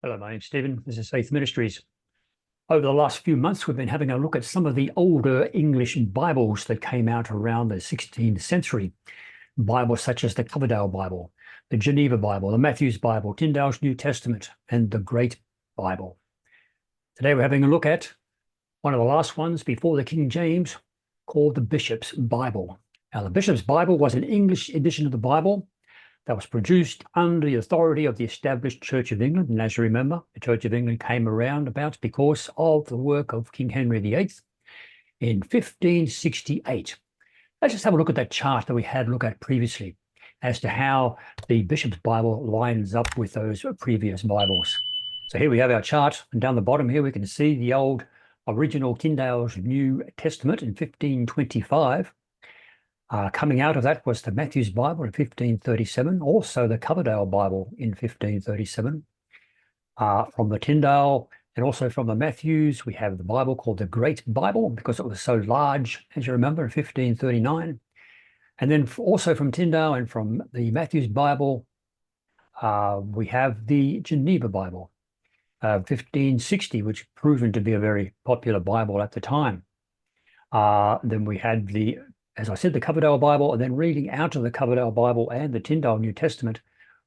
Hello, my name's Stephen. This is Faith Ministries. Over the last few months, we've been having a look at some of the older English Bibles that came out around the 16th century. Bibles such as the Coverdale Bible, the Geneva Bible, the Matthew's Bible, Tyndale's New Testament, and the Great Bible. Today, we're having a look at one of the last ones before the King James, called the Bishop's Bible. Now, the Bishop's Bible was an English edition of the Bible that was produced under the authority of the established Church of England. And as you remember, the Church of England came around about because of the work of King Henry VIII in 1568. Let's just have a look at that chart that we had a look at previously as to how the Bishop's Bible lines up with those previous Bibles. So here we have our chart, and down the bottom here we can see the old original Tyndale's New Testament in 1525. Coming out of that was the Matthew's Bible in 1537, also the Coverdale Bible in 1537. From the Tyndale and also from the Matthews, we have the Bible called the Great Bible because it was so large, as you remember, in 1539. And then also from Tyndale and from the Matthew's Bible, we have the Geneva Bible, 1560, which proven to be a very popular Bible at the time. Then we had as I said, the Coverdale Bible, and then reading out of the Coverdale Bible and the Tyndale New Testament,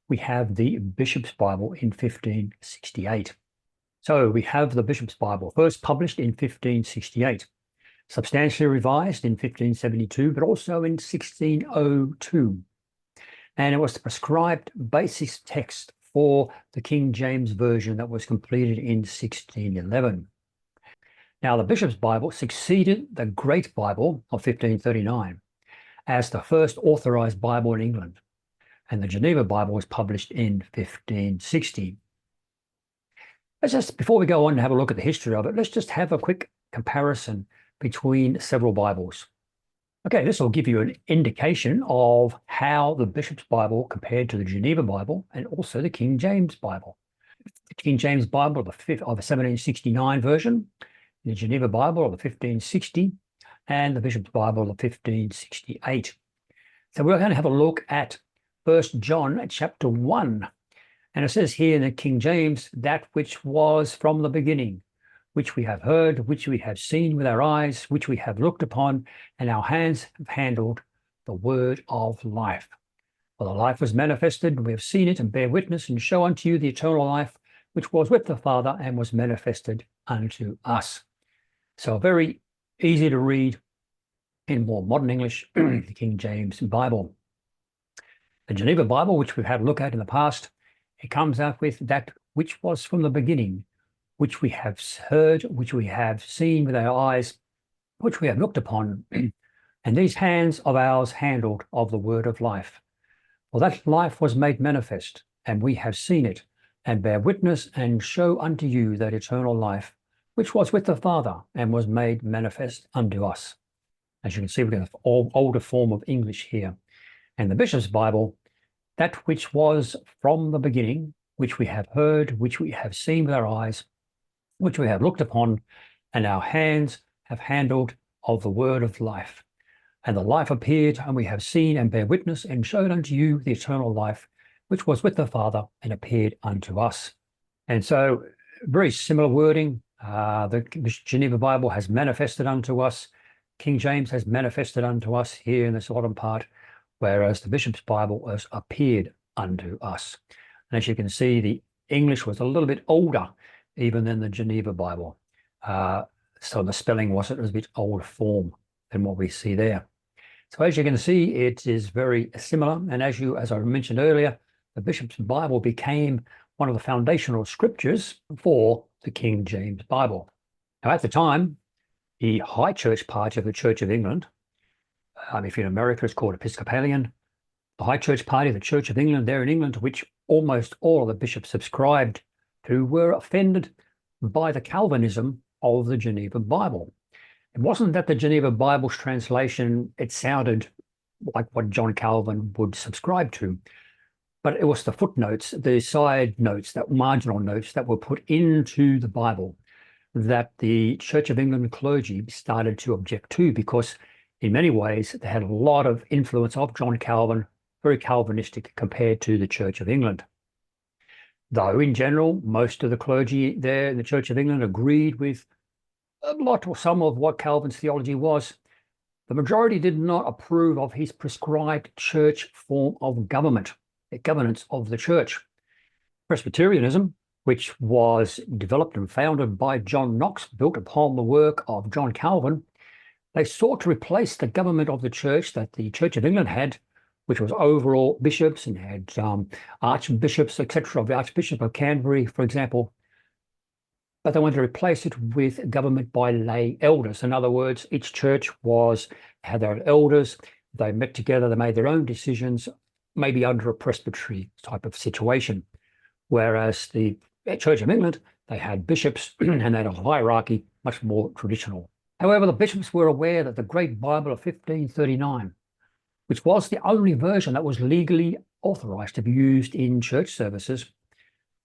we have the Bishop's Bible in 1568. So we have the Bishop's Bible, first published in 1568, substantially revised in 1572, but also in 1602. And it was the prescribed basis text for the King James Version that was completed in 1611. Now, the Bishop's Bible succeeded the Great Bible of 1539 as the first authorized Bible in England, and the Geneva Bible was published in 1560. Before we go on and have a look at the history of it, let's just have a quick comparison between several Bibles. Okay, this will give you an indication of how the Bishop's Bible compared to the Geneva Bible and also the King James Bible. The King James Bible of the 1769 version, the Geneva Bible of the 1560, and the Bishop's Bible of 1568. So we're going to have a look at 1 John chapter 1. And it says here in the King James, that which was from the beginning, which we have heard, which we have seen with our eyes, which we have looked upon, and our hands have handled the word of life. For the life was manifested, and we have seen it, and bear witness, and show unto you the eternal life, which was with the Father, and was manifested unto us. So very easy to read in more modern English, the King James Bible. The Geneva Bible, which we've had a look at in the past, it comes out with that which was from the beginning, which we have heard, which we have seen with our eyes, which we have looked upon, and these hands of ours handled of the word of life. For that life was made manifest, and we have seen it, and bear witness, and show unto you that eternal life, which was with the Father, and was made manifest unto us. As you can see, we've got an older form of English here. And the Bishop's Bible, that which was from the beginning, which we have heard, which we have seen with our eyes, which we have looked upon, and our hands have handled of the word of life. And the life appeared, and we have seen and bear witness, and showed unto you the eternal life, which was with the Father, and appeared unto us. And so, very similar wording. The Geneva Bible has manifested unto us. King James has manifested unto us here in this bottom part, whereas the Bishop's Bible has appeared unto us. And as you can see, the English was a little bit older even than the Geneva Bible. So the spelling was a bit older form than what we see there. So as you can see, it is very similar. And as I mentioned earlier, the Bishop's Bible became one of the foundational scriptures for the King James Bible. Now, at the time, the High Church party of the Church of England, if you're in America, it's called Episcopalian. The High Church party of the Church of England, there in England, which almost all of the bishops subscribed to, were offended by the Calvinism of the Geneva Bible. It wasn't that the Geneva Bible's translation, it sounded like what John Calvin would subscribe to, but it was the footnotes, the side notes, that marginal notes that were put into the Bible that the Church of England clergy started to object to, because in many ways they had a lot of influence of John Calvin, very Calvinistic compared to the Church of England. though in general, most of the clergy there in the Church of England agreed with a lot or some of what Calvin's theology was. The majority did not approve of his prescribed church form of government, the governance of the church. Presbyterianism, which was developed and founded by John Knox, built upon the work of John Calvin, they sought to replace the government of the church that the Church of England had, which was overall bishops and had archbishops, etc., of the Archbishop of Canterbury, for example. But they wanted to replace it with government by lay elders. In other words, each church had their own elders. They met together, they made their own decisions, maybe under a presbytery type of situation. Whereas the Church of England, they had bishops and they had a hierarchy, much more traditional. However, the bishops were aware that the Great Bible of 1539, which was the only version that was legally authorized to be used in church services,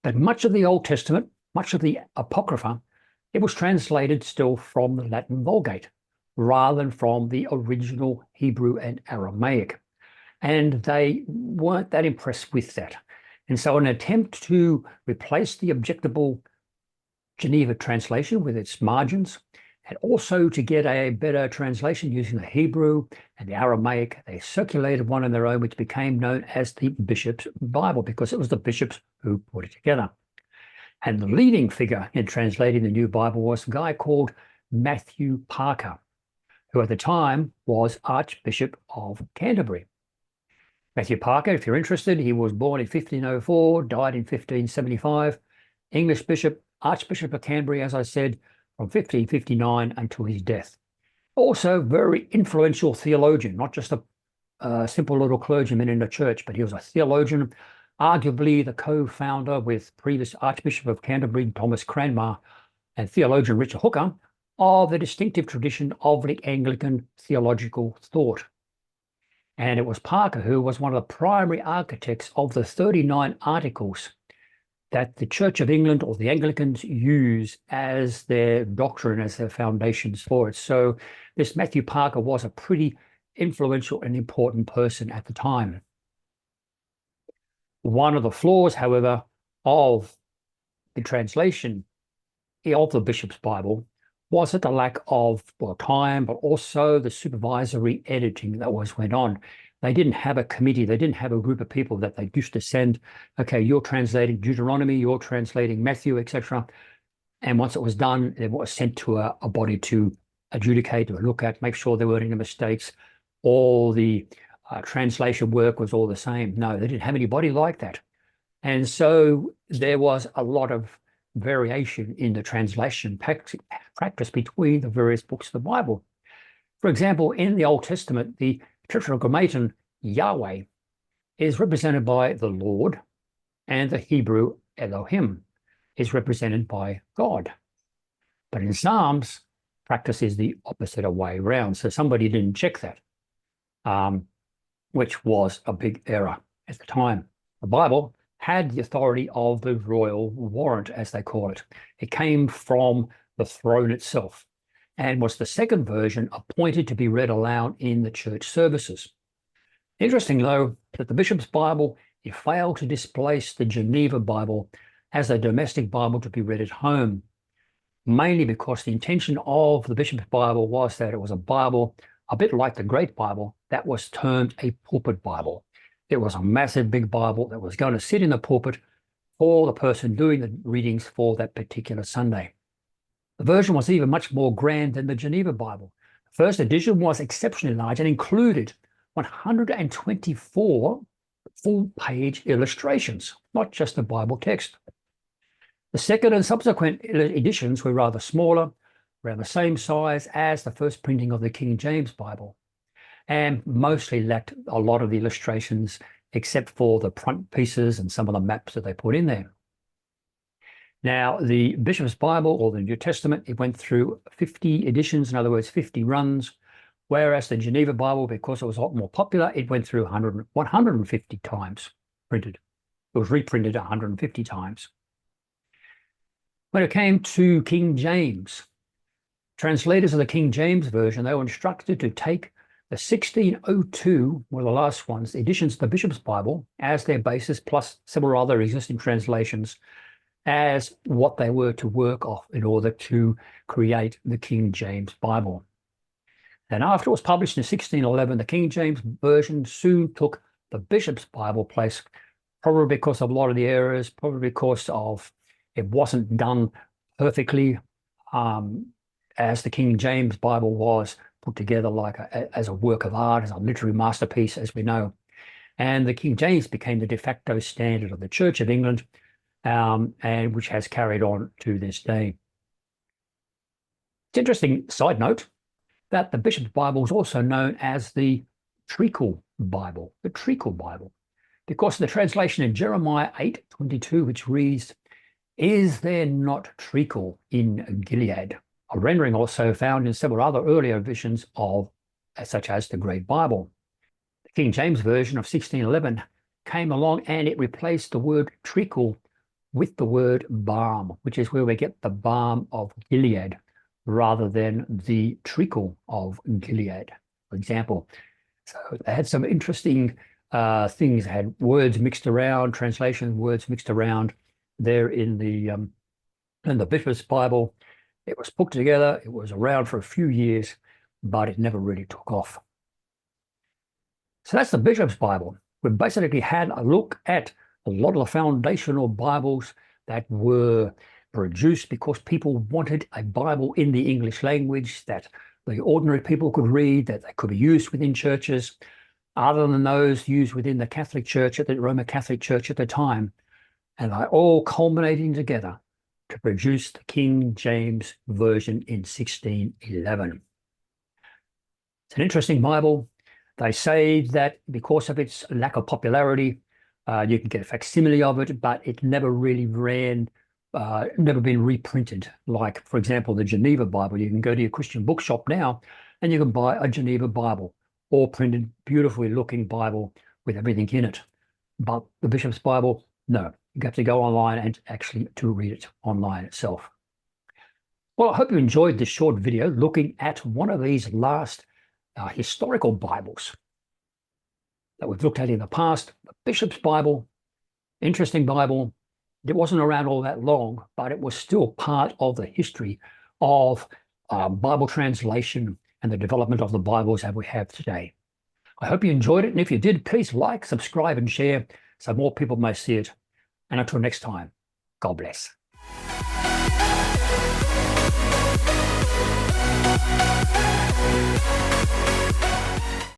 that much of the Old Testament, much of the Apocrypha, it was translated still from the Latin Vulgate rather than from the original Hebrew and Aramaic. And they weren't that impressed with that. And so an attempt to replace the objectable Geneva translation with its margins, and also to get a better translation using the Hebrew and the Aramaic, they circulated one on their own, which became known as the Bishop's Bible, because it was the bishops who put it together. And the leading figure in translating the new Bible was a guy called Matthew Parker, who at the time was Archbishop of Canterbury. Matthew Parker, if you're interested, he was born in 1504, died in 1575, English bishop, Archbishop of Canterbury, as I said, from 1559 until his death. Also, very influential theologian, not just a simple little clergyman in the church, but he was a theologian, arguably the co-founder with previous Archbishop of Canterbury, Thomas Cranmer, and theologian Richard Hooker, of the distinctive tradition of the Anglican theological thought. And it was Parker who was one of the primary architects of the 39 articles that the Church of England, or the Anglicans, use as their doctrine, as their foundations for it. So this Matthew Parker was a pretty influential and important person at the time. One of the flaws, however, of the translation of the Bishop's Bible was at the lack of time, but also the supervisory editing that went on. They didn't have a committee. They didn't have a group of people that they used to send, okay, you're translating Deuteronomy, you're translating Matthew, etc. And once it was done, it was sent to a body to adjudicate, to look at, make sure there weren't any mistakes. All the translation work was all the same. No, they didn't have anybody like that. And so there was a lot of variation in the translation practice between the various books of the Bible. For example, in the Old Testament, the Tetragrammaton Yahweh is represented by the Lord, and the Hebrew Elohim is represented by God. But in Psalms, practice is the opposite way around. So somebody didn't check that, which was a big error at the time. The Bible had the authority of the royal warrant, as they call it. It came from the throne itself and was the second version appointed to be read aloud in the church services. Interesting, though, that the Bishop's Bible, it failed to displace the Geneva Bible as a domestic Bible to be read at home, mainly because the intention of the Bishop's Bible was that it was a Bible, a bit like the Great Bible, that was termed a pulpit Bible. It was a massive big Bible that was going to sit in the pulpit for the person doing the readings for that particular Sunday. The version was even much more grand than the Geneva Bible. The first edition was exceptionally large and included 124 full-page illustrations, not just the Bible text. The second and subsequent editions were rather smaller, around the same size as the first printing of the King James Bible, and mostly lacked a lot of the illustrations, except for the front pieces and some of the maps that they put in there. Now, the Bishop's Bible, or the New Testament, it went through 50 editions, in other words, 50 runs, whereas the Geneva Bible, because it was a lot more popular, it went through 150 times printed. It was reprinted 150 times. When it came to King James, translators of the King James Version, they were instructed to take The 1602 were the last ones, editions of the Bishop's Bible as their basis, plus several other existing translations as what they were to work off in order to create the King James Bible. Then after it was published in 1611, the King James Version soon took the Bishop's Bible place, probably because of a lot of the errors, probably because of it wasn't done perfectly as the King James Bible was put together as a work of art, as a literary masterpiece, as we know. And the King James became the de facto standard of the Church of England, and which has carried on to this day. It's an interesting side note that the Bishop's Bible is also known as the Treacle Bible, because of the translation in Jeremiah 8:22, which reads, "Is there not treacle in Gilead?" A rendering also found in several other earlier editions such as the Great Bible. The King James Version of 1611 came along and it replaced the word treacle with the word balm, which is where we get the balm of Gilead rather than the treacle of Gilead, for example. So they had some interesting things, they had words mixed around, translation words mixed around there in the Bishop's Bible. It was put together, it was around for a few years, but it never really took off. So that's the Bishop's Bible. We basically had a look at a lot of the foundational Bibles that were produced because people wanted a Bible in the English language that the ordinary people could read, that they could be used within churches, other than those used within the Catholic Church, at the Roman Catholic Church at the time. And they're all culminating together to produce the King James Version in 1611. It's an interesting Bible. They say that because of its lack of popularity, you can get a facsimile of it, but it never really never been reprinted. Like, for example, the Geneva Bible. You can go to your Christian bookshop now and you can buy a Geneva Bible, all printed, beautifully looking Bible with everything in it. But the Bishop's Bible, no. You have to go online and actually to read it online itself. Well, I hope you enjoyed this short video looking at one of these last historical Bibles that we've looked at in the past. The Bishop's Bible, interesting Bible. It wasn't around all that long, but it was still part of the history of Bible translation and the development of the Bibles that we have today. I hope you enjoyed it, and if you did, please like, subscribe, and share so more people may see it. And until next time, God bless.